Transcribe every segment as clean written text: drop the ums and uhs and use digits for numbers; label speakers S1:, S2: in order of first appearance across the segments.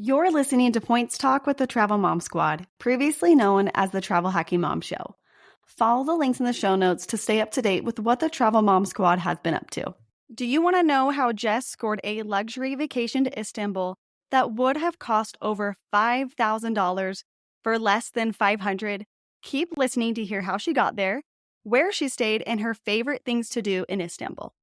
S1: You're listening to Points Talk with the Travel Mom Squad, previously known as the Travel Hacking Mom Show. Follow the links in the show notes to stay up to date with what the Travel Mom Squad has been up to. Do you want to know how Jess scored a luxury vacation to Istanbul that would have cost over $5,000 for less than $500? Keep listening to hear how she got there, where she stayed, and her favorite things to do in Istanbul.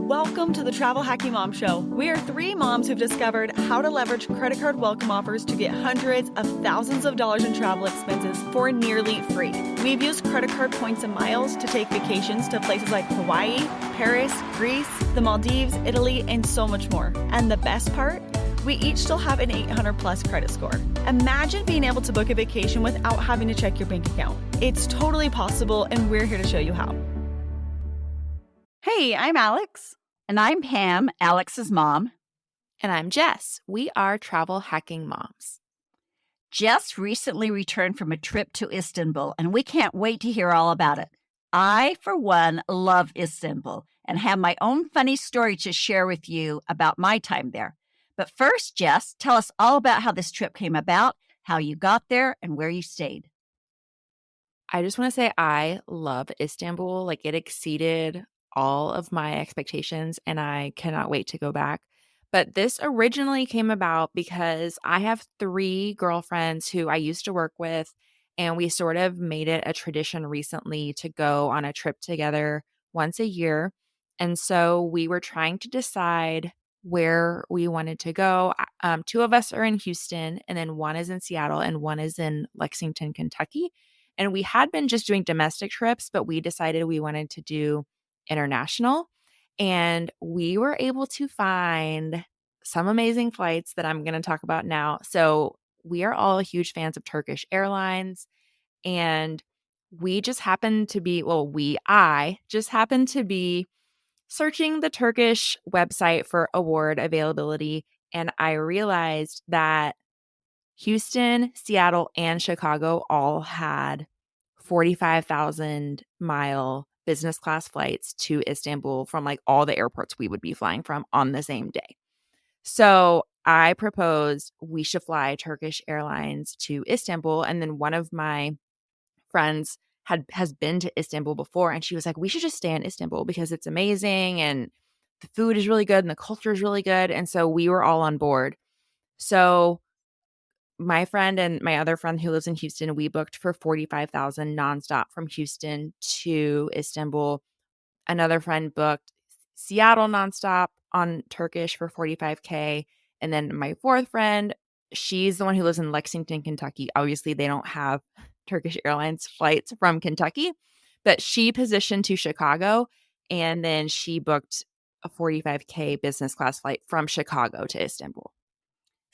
S1: Welcome to the Travel Hacking Mom Show. We are three moms who've discovered how to leverage credit card welcome offers to get hundreds of thousands of dollars in travel expenses for nearly free. We've used credit card points and miles to take vacations to places like Hawaii, Paris, Greece, the Maldives, Italy, and so much more. And the best part? We each still have an 800 plus credit score. Imagine being able to book a vacation without having to check your bank account. It's totally possible, and we're here to show you how. Hey, I'm Alex.
S2: And I'm Pam, Alex's mom.
S3: And I'm Jess. We are travel hacking moms.
S2: Jess recently returned from a trip to Istanbul, and we can't wait to hear all about it. I, for one, love Istanbul and have my own funny story to share with you about my time there. But first, Jess, tell us all about how this trip came about, how you got there, and where you stayed.
S3: I just want to say I love Istanbul. Like, it exceeded all of my expectations, and I cannot wait to go back. But this originally came about because I have three girlfriends who I used to work with, and we sort of made it a tradition recently to go on a trip together once a year. And so we were trying to decide where we wanted to go. Two of us are in Houston, and then one is in Seattle, and one is in Lexington, Kentucky. And we had been just doing domestic trips, but we decided we wanted to do international, and we were able to find some amazing flights that I'm going to talk about now. So we are all huge fans of Turkish Airlines, and we just happened to be, I just happened to be searching the Turkish website for award availability, and I realized that Houston, Seattle, and Chicago all had 45,000 mile business class flights to Istanbul from like all the airports we would be flying from on the same day. So I proposed we should fly Turkish Airlines to Istanbul. And then one of my friends has been to Istanbul before, and she was like, we should just stay in Istanbul because it's amazing and the food is really good and the culture is really good. And so we were all on board. So my friend and my other friend who lives in Houston, we booked for 45,000 nonstop from Houston to Istanbul. Another friend booked Seattle nonstop on Turkish for 45K. And then my fourth friend, she's the one who lives in Lexington, Kentucky. Obviously, they don't have Turkish Airlines flights from Kentucky, but she positioned to Chicago, and then she booked a 45K business class flight from Chicago to Istanbul.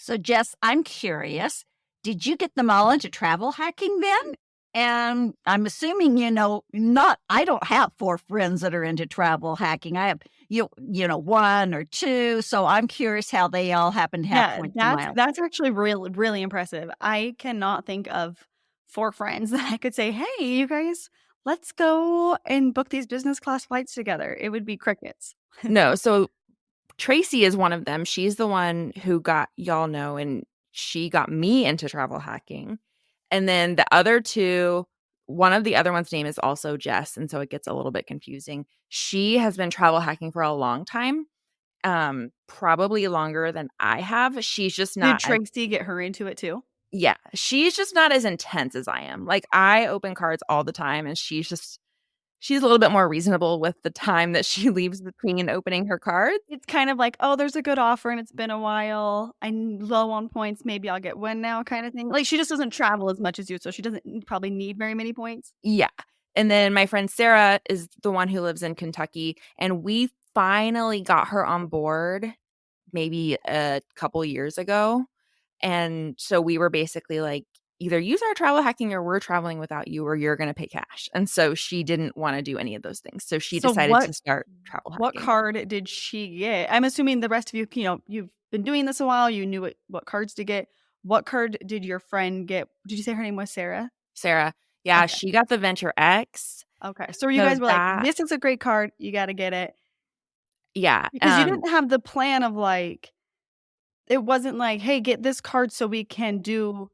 S2: So, Jess, I'm curious, did you get them all into travel hacking then? And I'm assuming, I don't have four friends that are into travel hacking. I have, one or two. So I'm curious how they all happen to have points and miles.
S1: That's actually really, really impressive. I cannot think of four friends that I could say, hey, you guys, let's go and book these business class flights together. It would be crickets.
S3: No, so Tracy is one of them. She's the one who got y'all know, and she got me into travel hacking. And then the other two, one of the other one's name is also Jess, and so it gets a little bit confusing. She has been travel hacking for a long time, probably longer than I have. She's just not.
S1: Did Tracy get her into it too?
S3: Yeah, she's just not as intense as I am. Like, I open cards all the time, and she's a little bit more reasonable with the time that she leaves between opening her cards.
S1: It's kind of like, oh, there's a good offer and it's been a while. I'm low on points. Maybe I'll get one now kind of thing. Like, she just doesn't travel as much as you, so she doesn't probably need very many points.
S3: Yeah. And then my friend Sarah is the one who lives in Kentucky, and we finally got her on board maybe a couple years ago. And so we were basically like, either use our travel hacking or we're traveling without you, or you're going to pay cash. And so she didn't want to do any of those things. So she decided to start travel hacking.
S1: What card did she get? I'm assuming the rest of you, you've been doing this a while. You knew what cards to get. What card did your friend get? Did you say her name was Sarah?
S3: Sarah. Yeah,
S1: okay.
S3: She got the Venture X.
S1: Okay. So you guys were like, this is a great card. You got to get it.
S3: Yeah.
S1: Because you didn't have the plan of like, it wasn't like, "Hey, get this card so we can do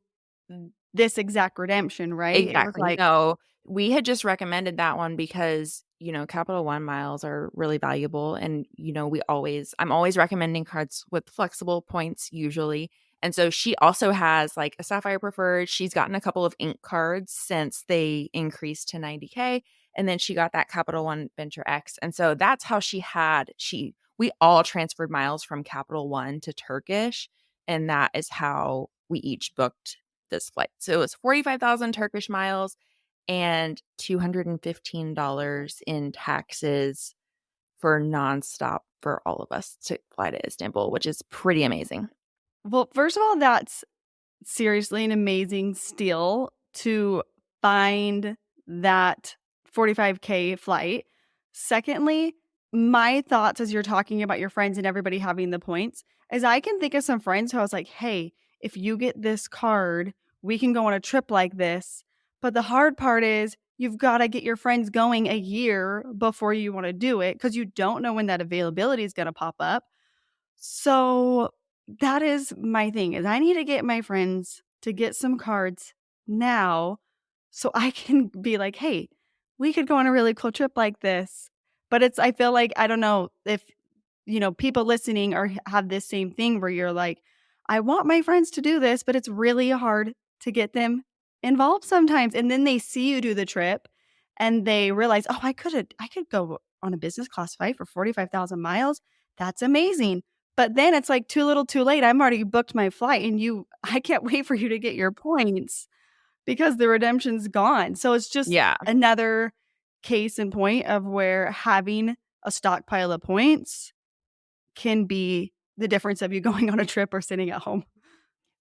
S1: this exact redemption," right? It was
S3: Exactly.
S1: like,
S3: No, we had just recommended that one because, Capital One miles are really valuable and, I'm always recommending cards with flexible points usually. And so she also has like a Sapphire Preferred. She's gotten a couple of ink cards since they increased to 90K. And then she got that Capital One Venture X. And so that's how we all transferred miles from Capital One to Turkish. And that is how we each booked this flight. So it was 45,000 Turkish miles and $215 in taxes for nonstop for all of us to fly to Istanbul, which is pretty amazing.
S1: well, first of all, that's seriously an amazing steal to find that 45K flight. Secondly, my thoughts as you're talking about your friends and everybody having the points is I can think of some friends who I was like, "Hey, if you get this card, we can go on a trip like this." But the hard part is you've got to get your friends going a year before you want to do it because you don't know when that availability is going to pop up. So, that is my thing is I need to get my friends to get some cards now so I can be like, "Hey, we could go on a really cool trip like this." But it's I feel like I don't know if, people listening or have this same thing where you're like, "I want my friends to do this," but it's really hard to get them involved sometimes. And then they see you do the trip and they realize, "Oh, I could go on a business class flight for 45,000 miles. That's amazing." But then it's like too little, too late. I'm already booked my flight and I can't wait for you to get your points because the redemption's gone. So it's just
S3: Yeah.
S1: another case in point of where having a stockpile of points can be the difference of you going on a trip or sitting at home.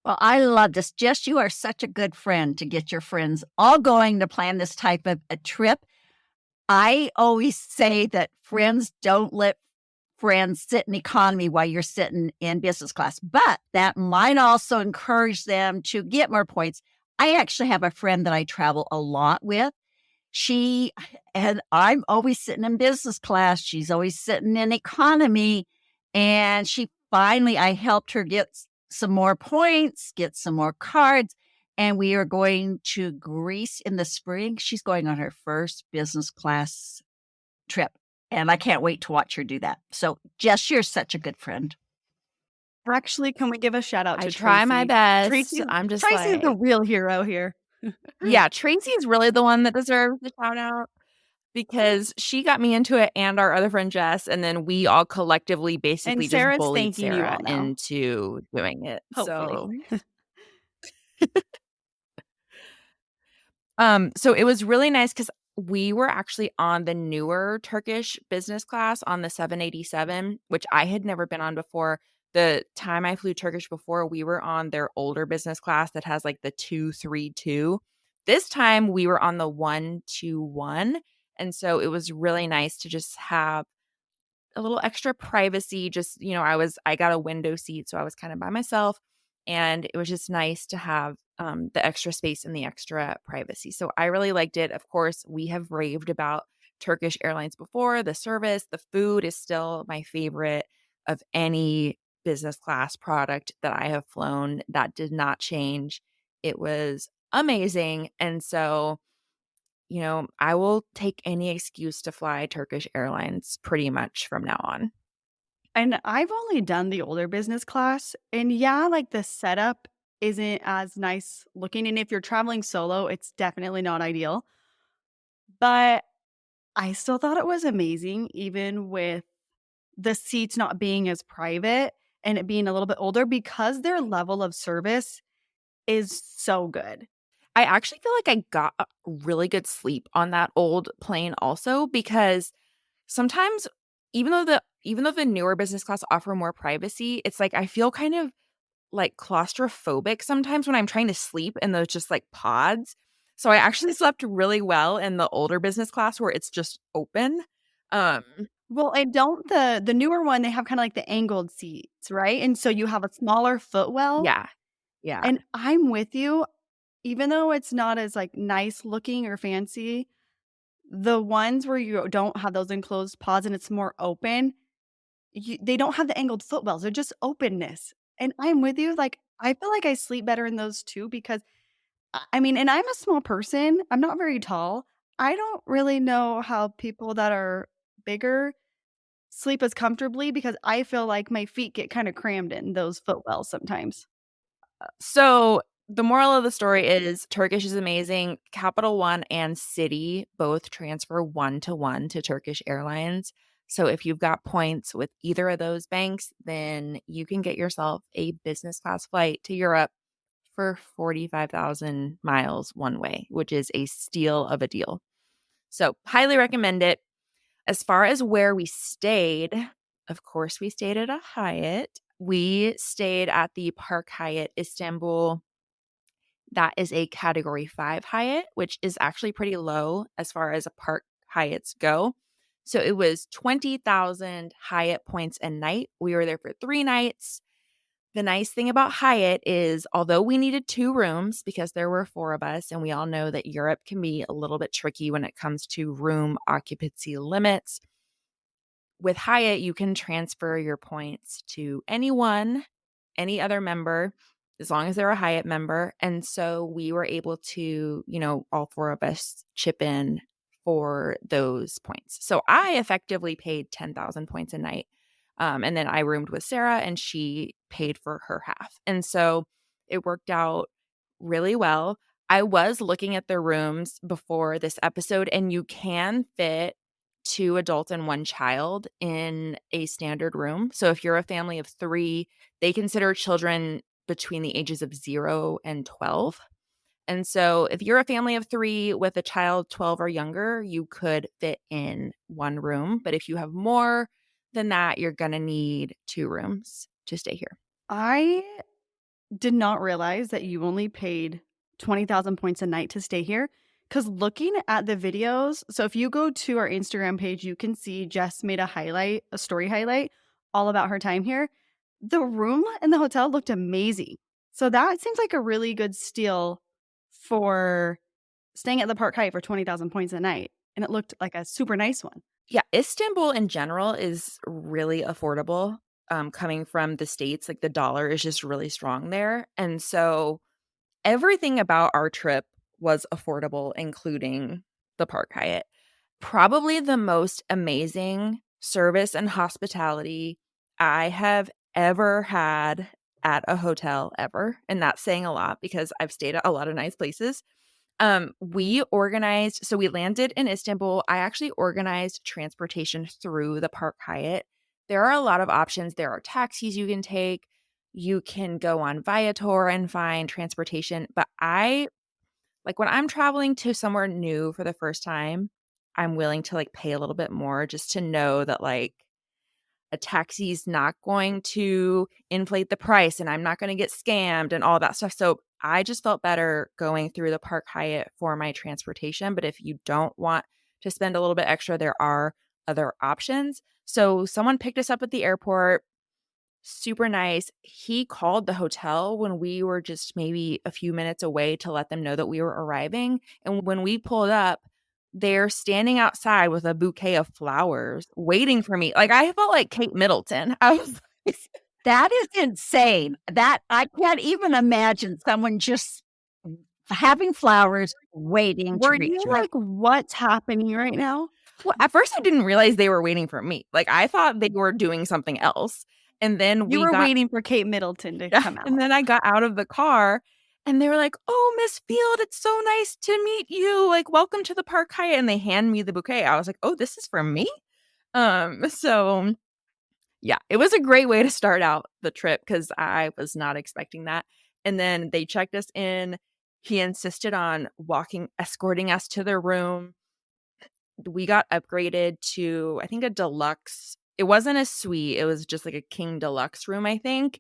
S2: Well, I love this. Jess, you are such a good friend to get your friends all going to plan this type of a trip. I always say that friends don't let friends sit in economy while you're sitting in business class, but that might also encourage them to get more points. I actually have a friend that I travel a lot with. She and I'm always sitting in business class. She's always sitting in economy. And I helped her get some more points, get some more cards. And we are going to Greece in the spring. She's going on her first business class trip. And I can't wait to watch her do that. So, Jess, you're such a good friend.
S1: Actually, can we give a shout out
S3: I
S1: to
S3: try my
S1: Tracy?
S3: best. I'm just
S1: Tracy's the
S3: like,
S1: real hero here.
S3: yeah, Tracy is really the one that deserves the shout out because she got me into it and our other friend Jess, and then we all collectively
S1: And
S3: basically just
S1: Sarah's
S3: bullied
S1: thanking you
S3: Sarah
S1: all now,
S3: into doing it.
S1: hopefully.
S3: So it was really nice because we were actually on the newer Turkish business class on the 787, which I had never been on before. The time I flew Turkish before, we were on their older business class that has like the 232. This time we were on the 121. And so it was really nice to just have a little extra privacy. Just, I got a window seat, so I was kind of by myself. And it was just nice to have the extra space and the extra privacy. So I really liked it. Of course, we have raved about Turkish Airlines before. The service, the food is still my favorite of any business class product that I have flown. That did not change. It was amazing. And so, I will take any excuse to fly Turkish Airlines pretty much from now on.
S1: And I've only done the older business class, and yeah, like, the setup isn't as nice looking, and if you're traveling solo, it's definitely not ideal, but I still thought it was amazing even with the seats not being as private and it being a little bit older because their level of service is so good.
S3: I actually feel like I got a really good sleep on that old plane also because sometimes even though the newer business class offer more privacy, it's like I feel kind of like claustrophobic sometimes when I'm trying to sleep in those just like pods. So I actually slept really well in the older business class where it's just open. Um
S1: Well, and don't the newer one, they have kinda like the angled seats, right? And so you have a smaller footwell,
S3: yeah. Yeah.
S1: and I'm with you. Even though it's not as, like, nice looking or fancy, the ones where you don't have those enclosed pods and it's more open, they don't have the angled footwells, they're just openness.
S4: And I'm with you, like, I feel like I sleep better in those too because I mean, and I'm a small person, I'm not very tall. I don't really know how people that are bigger sleep as comfortably because I feel like my feet get kinda crammed in those footwells sometimes.
S3: So the moral of the story is Turkish is amazing. Capital One and City both transfer one to Turkish Airlines. So if you've got points with either of those banks, then you can get yourself a business class flight to Europe for 45,000 miles one way, which is a steal of a deal. So highly recommend it. As far as where we stayed, of course, we stayed at a Hyatt. We stayed at the Park Hyatt Istanbul. That is a category 5 Hyatt, which is actually pretty low as far as a Park Hyatts go. So it was 20,000 Hyatt points a night. We were there for 3 nights. The nice thing about Hyatt is although we needed 2 rooms because there were 4 of us, and we all know that Europe can be a little bit tricky when it comes to room occupancy limits. With Hyatt, you can transfer your points to anyone, any other member, as long as they're a Hyatt member. And so we were able to, all 4 of us chip in for those points. So I effectively paid 10,000 points a night. And then I roomed with Sarah and she paid for her half. And so it worked out really well. I was looking at the rooms before this episode, and you can fit 2 adults and 1 child in a standard room. So if you're a family of 3, they consider children between the ages of 0 and 12. And so if you're a family of 3 with a child 12 or younger, you could fit in 1 room. But if you have more than that, you're going to need 2 rooms to stay here.
S4: I did not realize that you only paid 20,000 points a night to stay here. Because looking at the videos, so if you go to our Instagram page, you can see Jess made a story highlight all about her time here. The room in the hotel looked amazing. So that seems like a really good steal for staying at the Park Hyatt for 20,000 points a night. And it looked like a super nice one.
S3: Yeah, Istanbul in general is really affordable. Coming from the States, like the dollar is just really strong there. And so everything about our trip was affordable, including the Park Hyatt. Probably the most amazing service and hospitality I have ever had at a hotel ever. And that's saying a lot because I've stayed at a lot of nice places. We organized, so we landed in Istanbul. I actually organized transportation through the Park Hyatt. There are a lot of options. There are taxis you can take. You can go on Viator and find transportation. But when I'm traveling to somewhere new for the first time, I'm willing to pay a little bit more just to know that a taxi's not going to inflate the price and I'm not going to get scammed and all that stuff. So I just felt better going through the Park Hyatt for my transportation. But if you don't want to spend a little bit extra, there are other options. So someone picked us up at the airport. Super nice. He called the hotel when we were just maybe a few minutes away to let them know that we were arriving. And when we pulled up, they're standing outside with a bouquet of flowers waiting for me. I felt like Kate Middleton. I was like,
S2: That is insane. That I can't even imagine someone just having flowers waiting to
S4: Were
S2: greet
S4: you
S2: you.
S4: like, what's happening right now?
S3: well, at first I didn't realize they were waiting for me. I thought they were doing something else. And then
S4: You were waiting for Kate Middleton to come out.
S3: and then I got out of the car and they were like, "Oh, Miss Field, it's so nice to meet you. Welcome to the Park Hyatt." And they hand me the bouquet. I was like, "Oh, this is for me?" So yeah, it was a great way to start out the trip because I was not expecting that. And then they checked us in. He insisted on escorting us to their room. We got upgraded to, I think, a deluxe. It wasn't a suite. It was just a king deluxe room, I think.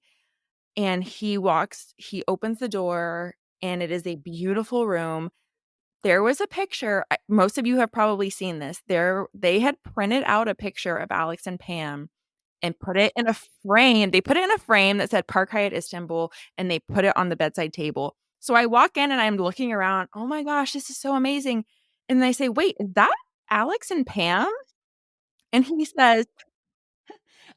S3: And he opens the door and it is a beautiful room. There was a picture. Most of you have probably seen this. They had printed out a picture of Alex and Pam and put it in a frame. They put it in a frame that said Park Hyatt Istanbul and they put it on the bedside table. So I walk in and I'm looking around. Oh my gosh, this is so amazing. And they say, "Wait, is that Alex and Pam?" And he says,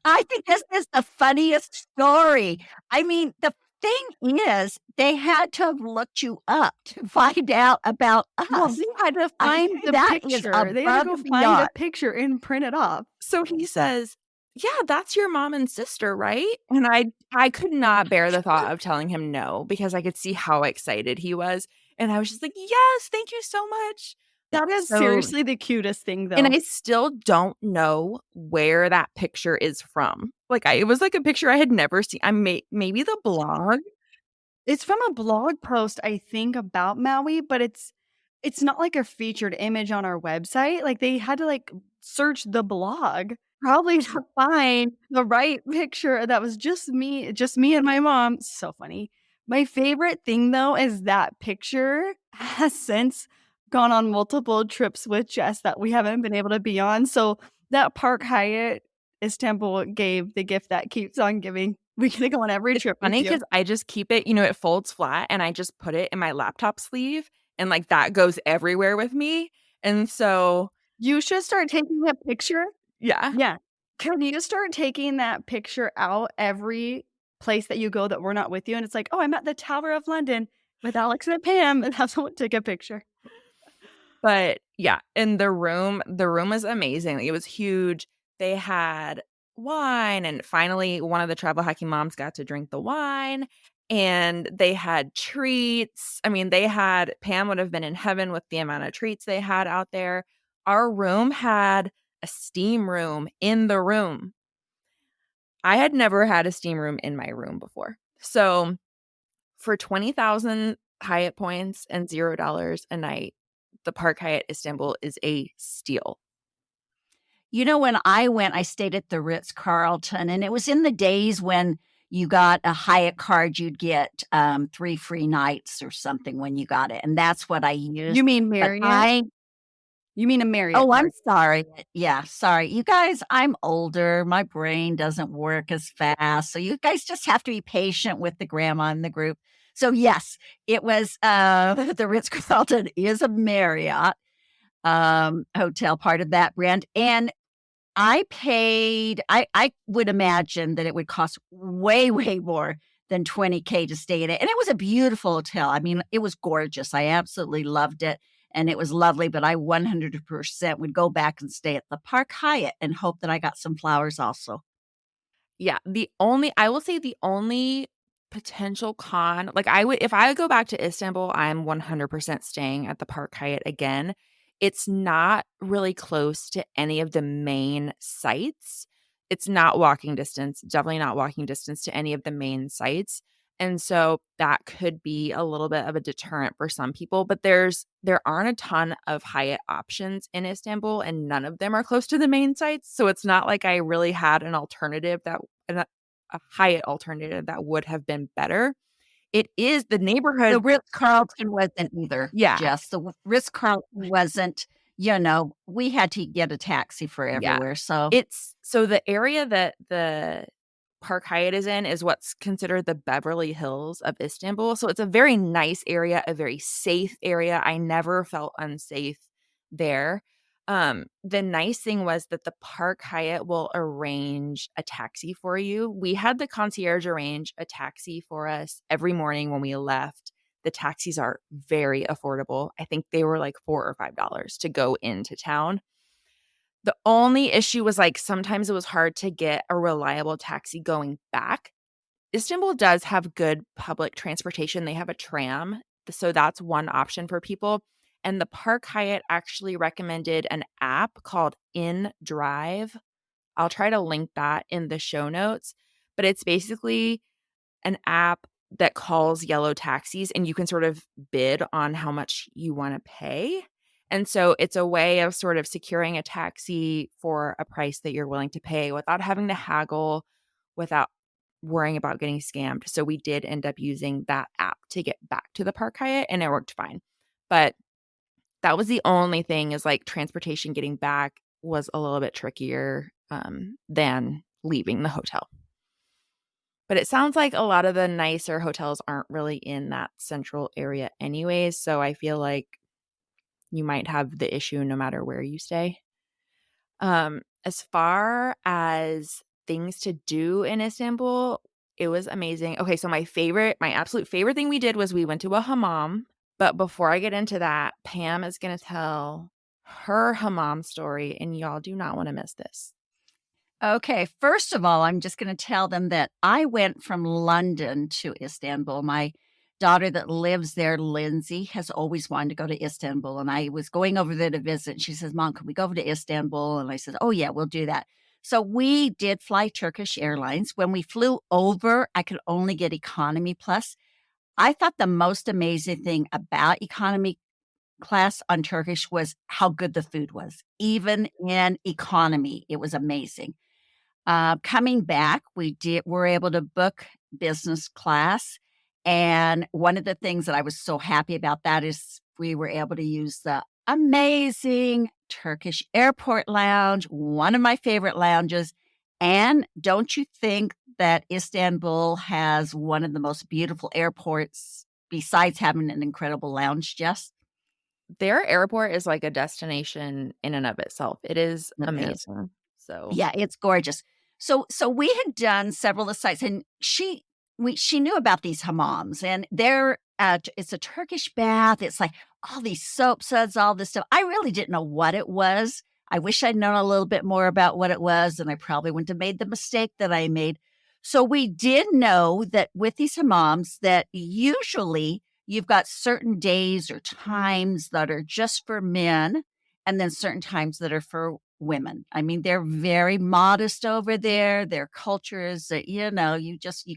S2: I think this is the funniest story. I mean, the thing is, they had to have looked you up to find out about
S4: Well,
S2: us.
S4: they had to
S2: I
S4: find
S2: mean,
S4: the
S2: that is
S4: picture. They had to
S2: above
S4: go
S2: and
S4: find a
S2: beyond.
S4: picture and print it off.
S3: So he says, "Yeah, that's your mom and sister, right?" And I could not bear the thought of telling him no because I could see how excited he was, and I was just like, "Yes, thank you so much."
S4: That is
S3: So
S4: seriously the cutest thing,
S3: and
S4: though.
S3: I still don't know where that picture is from. Like, it was like a picture I had never seen. I maybe the blog?
S4: It's from a blog post, I think, about Maui, but it's not like a featured image on our website. Like, they had to, like, search the blog probably to find the right picture that was just me and my mom. So funny. My favorite thing, though, is that picture has since gone on multiple trips with Jess that we haven't been able to be on. So that Park Hyatt Istanbul gave the gift that keeps on giving. We can go on every
S3: It's
S4: trip with
S3: funny
S4: you.
S3: because I just keep it, it folds flat, and I just put it in my laptop sleeve, and, like, that goes everywhere with me, and so
S4: You should start taking a picture.
S3: yeah.
S4: Yeah. Can you start taking that picture out every place that you go that we're not with you? And it's like, "Oh, I'm at the Tower of London with Alex and Pam," and have someone take a picture.
S3: But, yeah, and the room was amazing, like, it was huge. They had wine, and finally, one of the travel hacking moms got to drink the wine, and they had treats. I mean, Pam would have been in heaven with the amount of treats they had out there. Our room had a steam room in the room. I had never had a steam room in my room before. So, for 20,000 Hyatt points and $0 a night, the Park Hyatt Istanbul is a steal.
S2: You know, when I went, I stayed at the Ritz-Carlton, and it was in the days when you got a Hyatt card, you'd get, 3 free nights or something when you got it, and that's what I used.
S4: You mean
S2: But
S4: Marriott? You mean a Marriott
S2: Oh, I'm
S4: card.
S2: sorry. Yeah, sorry. You guys, I'm older. My brain doesn't work as fast. So you guys just have to be patient with the grandma in the group. So yes, it was the Ritz-Carlton is a Marriott hotel, part of that brand. And I would imagine that it would cost way, way more than 20K to stay in it. And it was a beautiful hotel. I mean, it was gorgeous. I absolutely loved it. And it was lovely, but I 100% would go back and stay at the Park Hyatt and hope that I got some flowers also.
S3: Yeah, I will say the only potential con, like, if I go back to Istanbul, I'm 100% staying at the Park Hyatt again. It's not really close to any of the main sites. It's not walking distance, definitely not walking distance to any of the main sites. And so that could be a little bit of a deterrent for some people, but there aren't a ton of Hyatt options in Istanbul, and none of them are close to the main sites. So it's not like I really had an alternative a Hyatt alternative that would have been better. It is the
S2: The
S3: neighborhood.
S2: Ritz-Carlton wasn't either,
S3: Yeah,
S2: Jess. The Ritz-Carlton wasn't, we had to get a taxi for
S3: yeah.
S2: everywhere. So
S3: It's so the area that the Park Hyatt is in is what's considered the Beverly Hills of Istanbul. So it's a very nice area, a very safe area. I never felt unsafe there. The nice thing was that the Park Hyatt will arrange a taxi for you. We had the concierge arrange a taxi for us every morning when we left. The taxis are very affordable. I think they were like $4 or $5 to go into town. The only issue was, like, sometimes it was hard to get a reliable taxi going back. Istanbul does have good public transportation. They have a tram, so that's one option for people, and the Park Hyatt actually recommended an app called InDrive. I'll try to link that in the show notes, but it's basically an app that calls yellow taxis, and you can sort of bid on how much you wanna pay, and so it's a way of sort of securing a taxi for a price that you're willing to pay without having to haggle, without worrying about getting scammed. So we did end up using that app to get back to the Park Hyatt, and it worked fine. But that was the only thing, is, like, transportation getting back was a little bit trickier, than leaving the hotel. But it sounds like a lot of the nicer hotels aren't really in that central area anyways, so I feel like you might have the issue no matter where you stay. As far as things to do in Istanbul. It was amazing. Okay, so my absolute favorite thing we did was we went to a hammam. But before I get into that, Pam is going to tell her hammam story, and y'all do not want to miss this.
S2: Okay, first of all, I'm just going to tell them that I went from London to Istanbul. My daughter that lives there, Lindsay, has always wanted to go to Istanbul. And I was going over there to visit. And she says, Mom, can we go over to Istanbul? And I said, oh, yeah, we'll do that. So we did fly Turkish Airlines. When we flew over, I could only get economy plus. I thought the most amazing thing about economy class on Turkish was how good the food was. Even in economy, it was amazing. Coming back, were able to book business class. And one of the things that I was so happy about that is we were able to use the amazing Turkish airport lounge, one of my favorite lounges. And don't you think that Istanbul has one of the most beautiful airports besides having an incredible lounge, Jess?
S3: Their airport is like a destination in and of itself. It is
S2: It is.
S3: amazing. So
S2: Yeah, it's gorgeous. So we had done several of the sites, and she knew about these hammams, and it's a Turkish bath. It's like all these soap suds, all this stuff. I really didn't know what it was. I wish I'd known a little bit more about what it was, and I probably wouldn't have made the mistake that I made. So we did know that with these hammams, that usually you've got certain days or times that are just for men, and then certain times that are for women. I mean, they're very modest over there. Their culture is that, you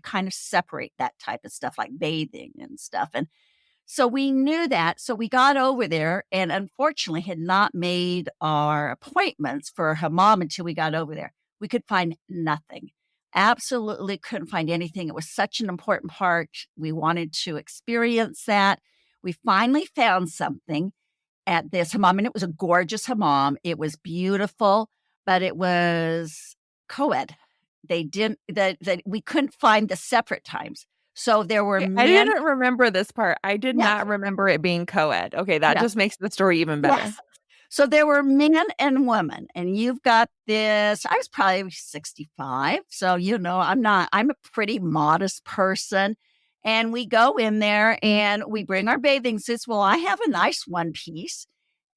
S2: kind of separate that type of stuff like bathing and stuff. And so we knew that. So we got over there and unfortunately had not made our appointments for a hammam until we got over there. We could find nothing. Absolutely couldn't find anything. It was such an important part. We wanted to experience that. We finally found something at this hammam, and it was a gorgeous hammam. It was beautiful, but it was co-ed. They didn't that we couldn't find the separate times. So there were men.
S3: I didn't remember this part. I did
S2: Yes.
S3: not remember it being co-ed. Okay, that
S2: Yes.
S3: just makes the story even better.
S2: Yes. So there were men and women, and you've got this. I was probably 65. So, I'm a pretty modest person. And we go in there and we bring our bathing suits. Well, I have a nice one piece.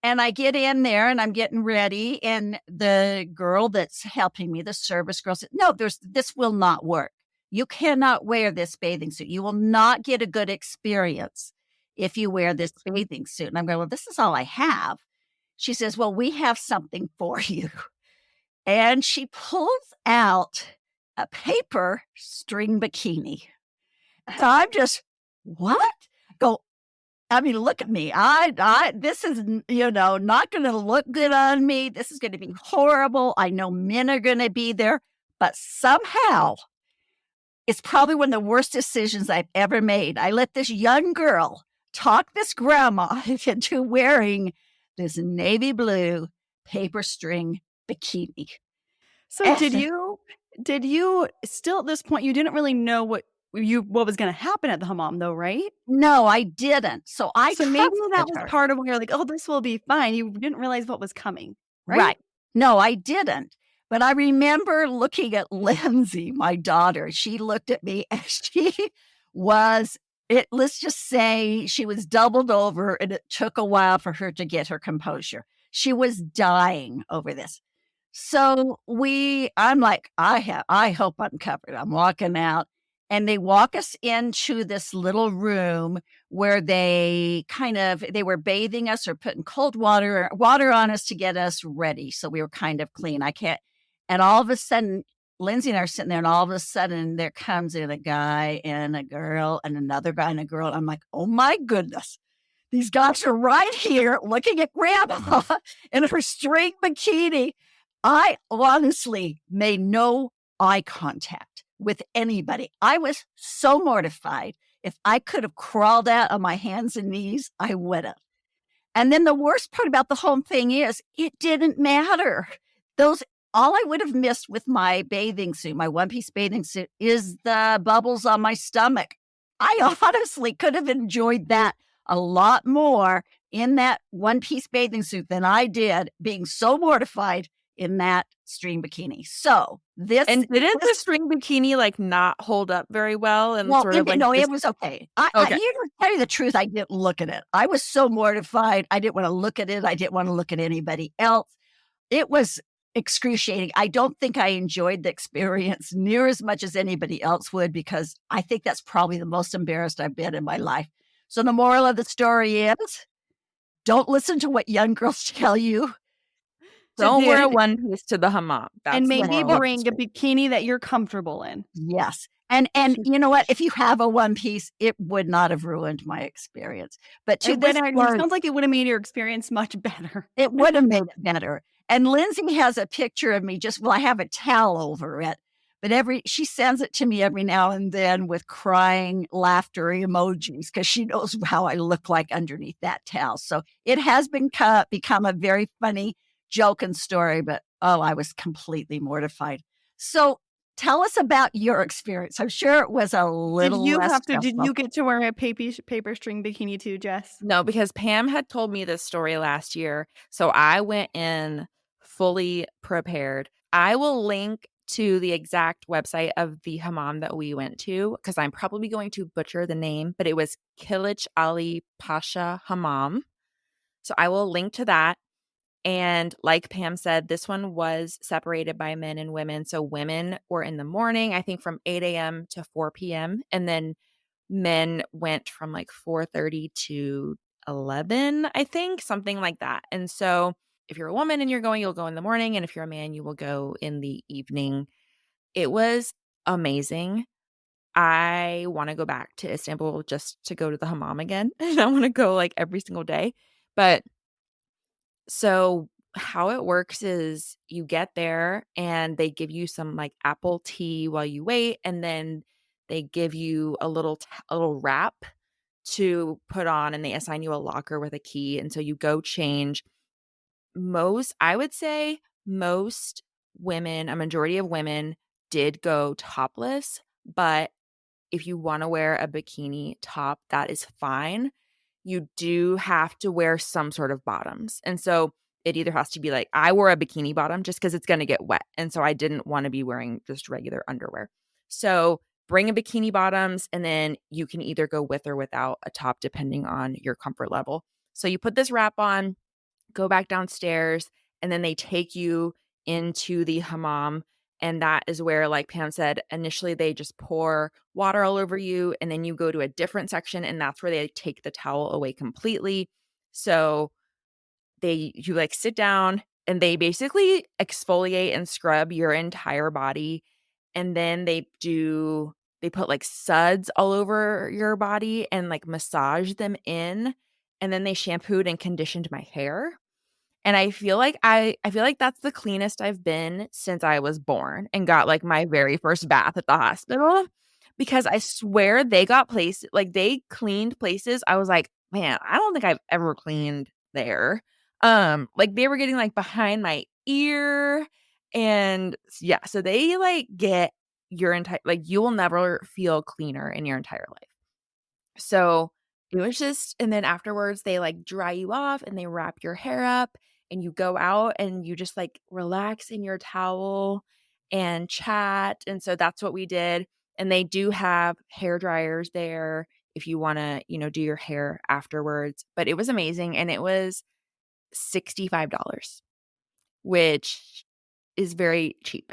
S2: And I get in there and I'm getting ready. And the girl that's helping me, the service girl, said, no, this will not work. You cannot wear this bathing suit. You will not get a good experience if you wear this bathing suit. And I'm going, well, this is all I have. She says, well, we have something for you. And she pulls out a paper string bikini. So I'm just, what? Look at me. This is, not going to look good on me. This is going to be horrible. I know men are going to be there, but somehow it's probably one of the worst decisions I've ever made. I let this young girl talk this grandma into wearing this navy blue paper string bikini.
S4: So did you still at this point, you didn't really know what was going to happen at the hammam though, right?
S2: No, I didn't. So
S4: maybe that
S2: trusted
S4: was
S2: her.
S4: part of when you're like, oh, this will be fine. You didn't realize what was coming, right?
S2: Right. No, I didn't. But I remember looking at Lindsay, my daughter. She looked at me and let's just say she was doubled over, and it took a while for her to get her composure. She was dying over this. So I'm like, I hope I'm covered. I'm walking out. And they walk us into this little room where they were bathing us or putting cold water on us to get us ready. So we were kind of clean. And all of a sudden, Lindsay and I are sitting there, and all of a sudden there comes in a guy and a girl and another guy and a girl. I'm like, oh my goodness. These guys are right here looking at grandma in her string bikini. I honestly made no eye contact with anybody. I was so mortified. If I could have crawled out on my hands and knees, I would have. And then the worst part about the whole thing is it didn't matter. All I would have missed with my bathing suit, my one-piece bathing suit, is the bubbles on my stomach. I honestly could have enjoyed that a lot more in that one-piece bathing suit than I did being so mortified in that string bikini. So this
S3: And didn't the string bikini like not hold up very well and sort of like
S2: no,
S3: just
S2: it was okay.
S3: okay.
S2: You know, to tell you the truth, I didn't look at it. I was so mortified. I didn't want to look at it. I didn't want to look at anybody else. It was excruciating. I don't think I enjoyed the experience near as much as anybody else would, because I think that's probably the most embarrassed I've been in my life. So the moral of the story is, don't listen to what young girls tell you.
S3: Don't wear a
S4: And
S3: one-piece to the hammam. That's the
S4: maybe
S3: moral of the
S4: bring a
S3: story.
S4: bikini that you're comfortable in.
S2: Yes. And you know what? If you have a one piece, it would not have ruined my experience. But to
S4: It
S2: this point,
S4: sounds like it would have made your experience much better.
S2: it would have made it better. And Lindsay has a picture of me I have a towel over it, but she sends it to me every now and then with crying laughter emojis, because she knows how I look like underneath that towel. So it has become a very funny joke and story, but I was completely mortified. So tell us about your experience. I'm sure it was a little less
S4: Did
S2: stressful.
S4: you get to wear a paper string bikini too, Jess?
S3: No, because Pam had told me this story last year, so I went in fully prepared. I will link to the exact website of the hammam that we went to, because I'm probably going to butcher the name, but it was Kilich Ali Pasha Hammam. So I will link to that. And like Pam said, this one was separated by men and women. So women were in the morning, I think from 8 a.m. to 4 p.m. And then men went from like 4:30 to 11, I think, something like that. And so if you're a woman and you're going, you'll go in the morning. And if you're a man, you will go in the evening. It was amazing. I want to go back to Istanbul just to go to the hammam again. And I want to go like every single day. But so how it works is you get there and they give you some like apple tea while you wait, and then they give you a little wrap to put on, and they assign you a locker with a key, and so you go change. I would say most women, a majority of women did go topless, but if you want to wear a bikini top, that is fine. You do have to wear some sort of bottoms. And so it either has to be like, I wore a bikini bottom just because it's going to get wet. And so I didn't want to be wearing just regular underwear. So bring a bikini bottoms, and then you can either go with or without a top depending on your comfort level. So you put this wrap on, go back downstairs, and then they take you into the hammam. And that is where, like Pam said, initially they just pour water all over you, and then you go to a different section, and that's where they take the towel away completely. So you like sit down, and they basically exfoliate and scrub your entire body. And then they put like suds all over your body and like massage them in. And then they shampooed and conditioned my hair. And I feel like that's the cleanest I've been since I was born and got like my very first bath at the hospital, because I swear they cleaned places. I was like, man, I don't think I've ever cleaned there. Like they were getting like behind my ear, and yeah, so they like get your entire, like you will never feel cleaner in your entire life. So it was just, and then afterwards they like dry you off and they wrap your hair up, and you go out and you just like relax in your towel and chat. And so that's what we did. And they do have hair dryers there if you want to, do your hair afterwards. But it was amazing. And it was $65, which is very cheap.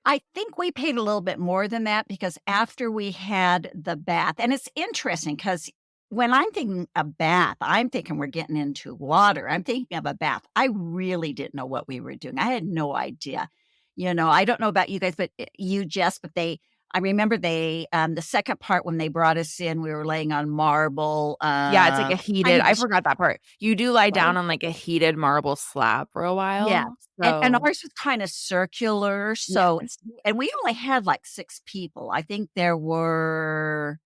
S2: I think we paid a little bit more than that, because after we had the bath, and it's interesting because when I'm thinking a bath, I'm thinking we're getting into water. I'm thinking of a bath. I really didn't know what we were doing. I had no idea. I don't know about you guys, but you, Jess, but I remember the second part when they brought us in, we were laying on marble.
S3: Yeah, it's like a heated, I forgot that part. You do lie down
S2: Right.
S3: on like a heated marble slab for a while.
S2: Yeah. And
S3: So
S2: ours was kind of circular. So,
S3: yes.
S2: and we only had like 6 people. I think there were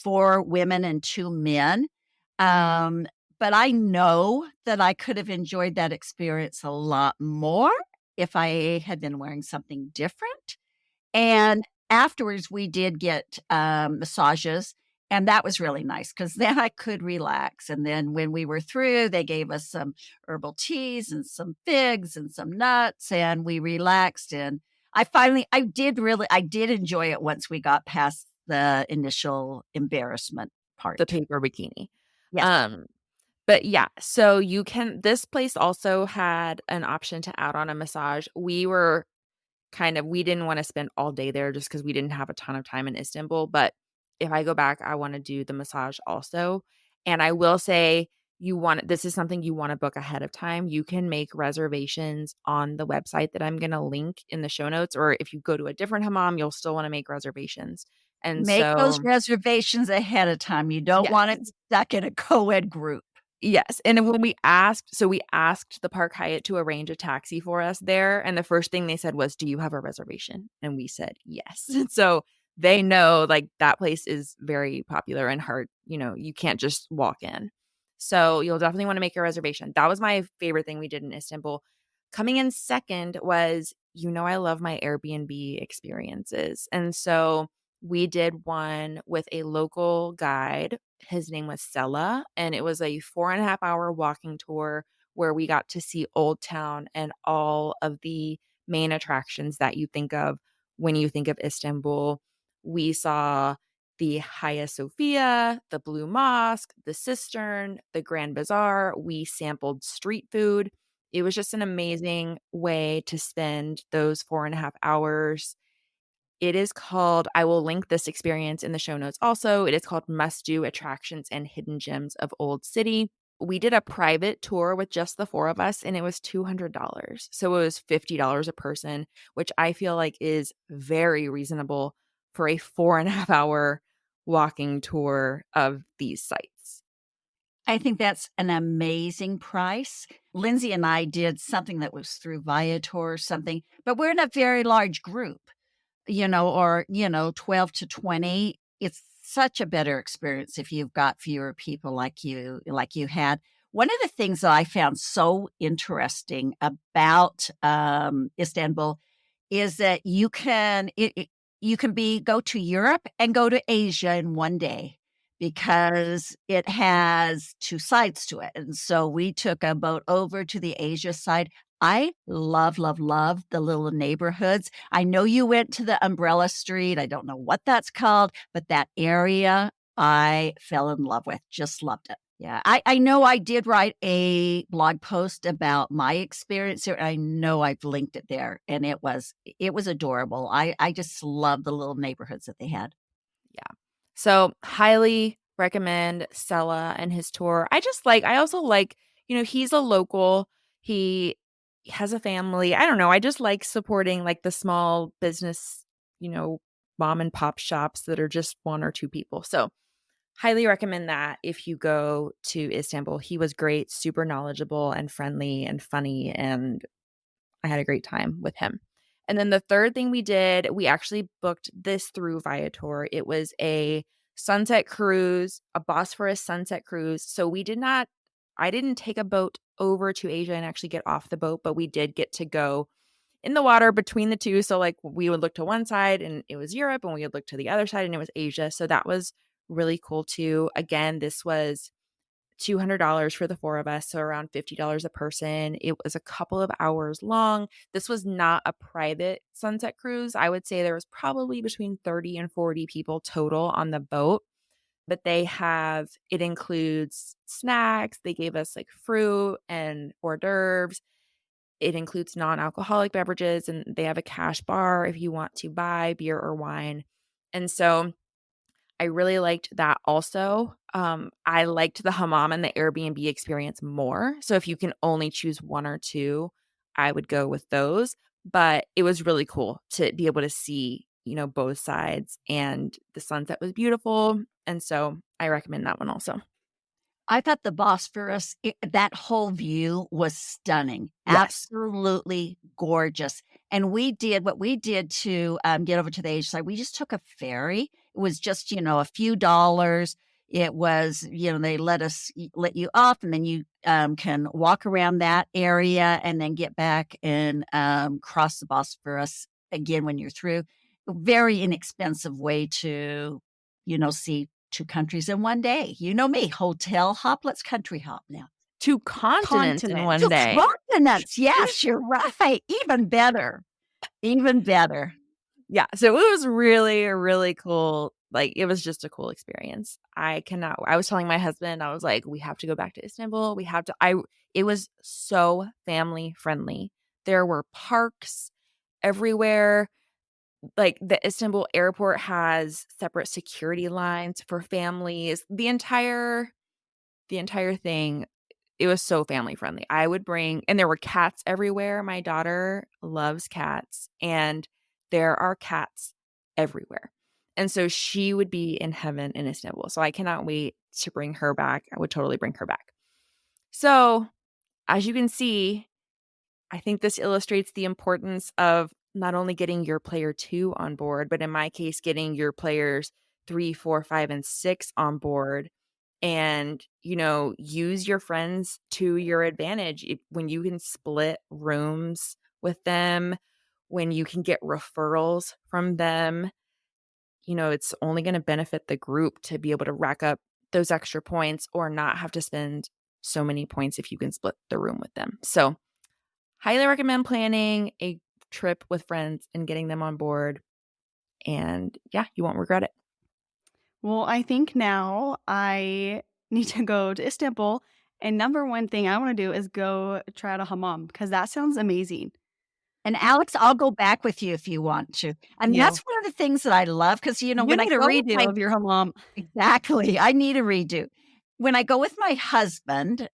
S2: 4 women and 2 men. But I know that I could have enjoyed that experience a lot more if I had been wearing something different. And afterwards, we did get massages. And that was really nice because then I could relax. And then when we were through, they gave us some herbal teas and some figs and some nuts, and we relaxed. And I did enjoy it once we got past the initial embarrassment
S3: The
S2: part.
S3: paper bikini.
S2: Yes.
S3: Um, but yeah, so this place also had an option to add on a massage. We didn't wanna spend all day there just because we didn't have a ton of time in Istanbul, but if I go back, I wanna do the massage also, and I will say this is something you wanna book ahead of time. You can make reservations on the website that I'm gonna link in the show notes, or if you go to a different hammam, you'll still wanna make reservations, and
S2: Make those
S3: so
S2: reservations ahead of time. You don't want it
S3: yes.
S2: stuck in a co-ed group.
S3: Yes, and then when we asked the Park Hyatt to arrange a taxi for us there, and the first thing they said was, "Do you have a reservation?" And we said, "Yes." And so they know, like, that place is very popular and hard, you can't just walk in. So you'll definitely wanna make a reservation. That was my favorite thing we did in Istanbul. Coming in second was, I love my Airbnb experiences, and so we did one with a local guide. His name was Sella, and it was a 4.5 hour walking tour where we got to see Old Town and all of the main attractions that you think of when you think of Istanbul. We saw the Hagia Sophia, the Blue Mosque, the Cistern, the Grand Bazaar. We sampled street food. It was just an amazing way to spend those 4.5 hours. I will link this experience in the show notes also. It is called Must Do Attractions and Hidden Gems of Old City. We did a private tour with just the four of us, and it was $200. So it was $50 a person, which I feel like is very reasonable for a 4.5 hour walking tour of these sites.
S2: I think that's an amazing price. Lindsay and I did something that was through Viator or something, but we're in a very large group, or, 12 to 20. It's such a better experience if you've got fewer people like you had. One of the things that I found so interesting about Istanbul is that you can go to Europe and go to Asia in one day because it has two sides to it. And so we took a boat over to the Asia side. I love, love, love the little neighborhoods. I know you went to the Umbrella Street. I don't know what that's called, but that area I fell in love with. Just loved it. Yeah, I know I did write a blog post about my experience here. I know I've linked it there, and it was adorable. I just love the little neighborhoods that they had.
S3: Yeah. So highly recommend Sella and his tour. I also like, he's a local. He has a family. I don't know. I just like supporting like the small business, you know, mom and pop shops that are just one or two people. So highly recommend that if you go to Istanbul. He was great, super knowledgeable and friendly and funny, and I had a great time with him. And then the third thing we did, we actually booked this through Viator. It was a sunset cruise, a Bosphorus sunset cruise. So I didn't take a boat over to Asia and actually get off the boat, but we did get to go in the water between the two. So like we would look to one side and it was Europe, and we would look to the other side and it was Asia. So that was really cool too. Again, this was $200 for the four of us, so around $50 a person. It was a couple of hours long. This was not a private sunset cruise. I would say there was probably between 30 and 40 people total on the boat, but it includes snacks. They gave us like fruit and hors d'oeuvres. It includes non-alcoholic beverages, and they have a cash bar if you want to buy beer or wine. And so I really liked that also. I liked the hammam and the Airbnb experience more. So if you can only choose one or two, I would go with those. But it was really cool to be able to see, both sides, and the sunset was beautiful. And so I recommend that one also.
S2: I thought the Bosphorus, that whole view was stunning,
S3: Yes.
S2: absolutely gorgeous. And what we did to get over to the Asia side, we just took a ferry. It was just, a few dollars. It was, they let you off, and then you can walk around that area and then get back and cross the Bosphorus again when you're through. Very inexpensive way to, see 2 countries in one day. You know me, hotel hop, let's country hop now.
S3: 2 continents in
S4: Continents.
S3: one
S2: 2
S3: day.
S2: continents. Yes, you're right. Even better. Even better.
S3: Yeah, so it was really, really cool. Like, it was just a cool experience. I was telling my husband, I was like, we have to go back to Istanbul. It was so family friendly. There were parks everywhere. Like, the Istanbul airport has separate security lines for families. The entire thing, it was so family friendly. And there were cats everywhere. My daughter loves cats, and there are cats everywhere. And so she would be in heaven in Istanbul. So I cannot wait to bring her back. I would totally bring her back. So, as you can see, I think this illustrates the importance of not only getting your player 2 on board, but in my case, getting your players 3, 4, 5, and 6 on board. And, use your friends to your advantage when you can split rooms with them, when you can get referrals from them. It's only going to benefit the group to be able to rack up those extra points or not have to spend so many points if you can split the room with them. So, highly recommend planning a trip with friends and getting them on board. And yeah, you won't regret it.
S4: Well, I think now I need to go to Istanbul. And number one thing I want to do is go try out a hammam because that sounds amazing.
S2: And Alex, I'll go back with you if you want to. And
S4: You.
S2: that's one of the things that I love because,
S4: You
S2: when I
S4: need a
S2: go with
S4: redo of your hammam.
S2: Exactly. I need a redo. When I go with my husband,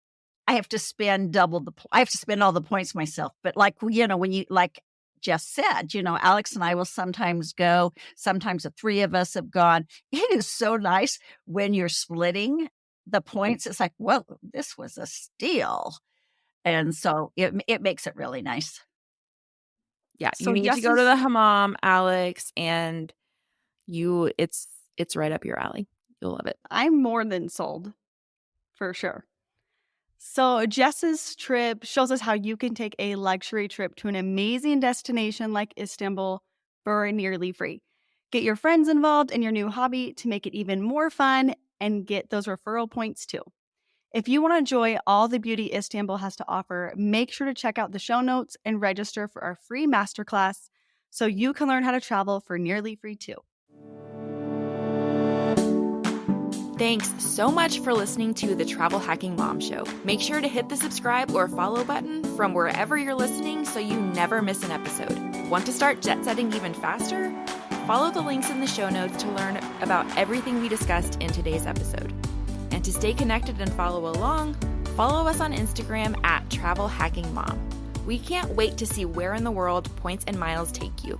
S2: I have to spend I have to spend all the points myself. But when you, like Jess said, Alex and I will sometimes go. Sometimes the 3 of us have gone. It is so nice when you're splitting the points. It's like, well, this was a steal. And so it makes it really nice.
S3: Yeah,
S4: So
S3: you need to go to the hammam, Alex, and it's right up your alley. You'll love it.
S4: I'm more than sold, for sure. So Jess's trip shows us how you can take a luxury trip to an amazing destination like Istanbul for nearly free. Get your friends involved in your new hobby to make it even more fun and get those referral points too. If you want to enjoy all the beauty Istanbul has to offer, make sure to check out the show notes and register for our free masterclass so you can learn how to travel for nearly free too.
S3: Thanks so much for listening to the Travel Hacking Mom Show. Make sure to hit the subscribe or follow button from wherever you're listening so you never miss an episode. Want to start jet setting even faster? Follow the links in the show notes to learn about everything we discussed in today's episode. And to stay connected and follow along, follow us on Instagram at Travel Hacking Mom. We can't wait to see where in the world points and miles take you.